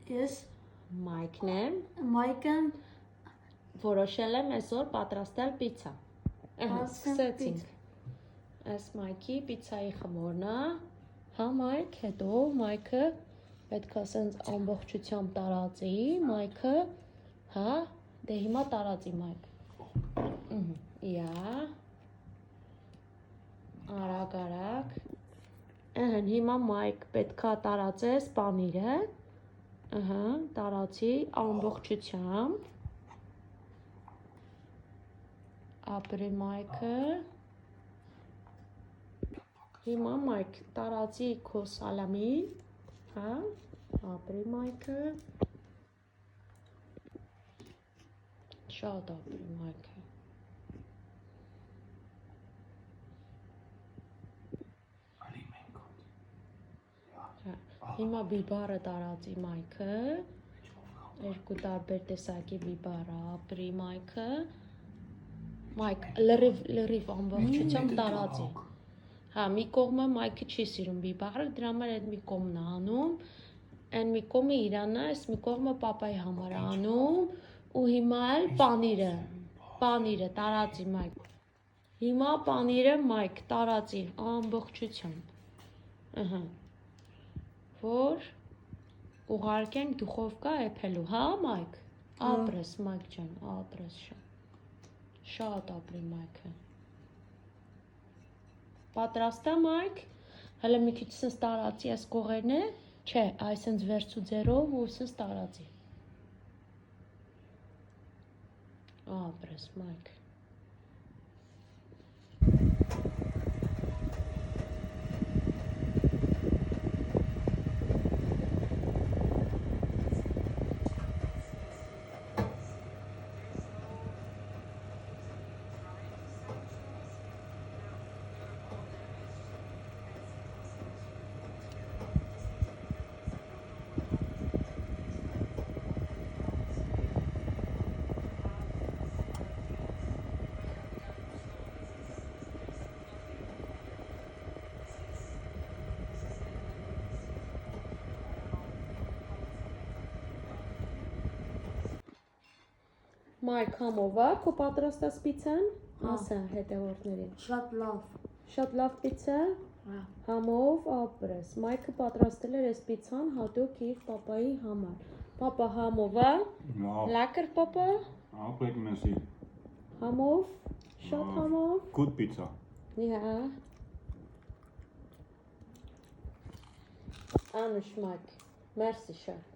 Ես Մայքն եմ, Մայքն որոշել եմ այսօր պատրաստել պիցցա։ Սկսեցինք։ Այս Մայքի պիցցայի խմորն է։ Հա Մայք, հետո Մայքը պետք է ասենց ամբողջությամբ տարածի, Մայքը, հա, դե հիմա տարածի Մայք։ Իա։ Արագ։ Հիմա Մայք պետք է տարածես պանիրը։ Տարածի ամբողջությամբ։ Ապրի Մայքը։ Հիմա Մայք տարածի քո սալամին, հա, ապրի Մայքը։ Շատ ապրի Մայքը։ Հիմա բիբարը տարածի Մայքը, երկու տարբեր տեսակի բիբարը, ապրի Մայքը, Մայք լրիվ ամբողջությամբ տարածի, հա, մի կողմը Մայքը չի սիրում բիբարը, դրա համար այդ մի կողմն է անում, այն մի կողմը իրանն է, այս մի կողմը պապայի համար է անում, ու հիմա էլ պանիրը տարածի Մայք, հիմա պանիրը Մայք տարածի ամբողջությամբ, որ ուղարկենք դուխովկա էփելու, հա Մայք, ապրես Մայք ջան, ապրես շատ ապրի Մայքը, պատրաստ է Մայք, հələ մի քիչ սենց տարածի այս կողերն է, չէ, այսենց վերցու ձերով ու սենց տարածի, ապրես Մայք, Մայք համով է, քո պատրաստած պիցցան, ասա հետևորդներին, շատ լավ պիցցա, համով ապրես, Մայքը պատրաստել էր այս պիցցան հատուկ իր պապայի համար, պապա համով է, լակր պապա, ապրեք մեսի, համով, շատ համով, good pizza, իհա, Անուշ Մայք, մերսի շատ,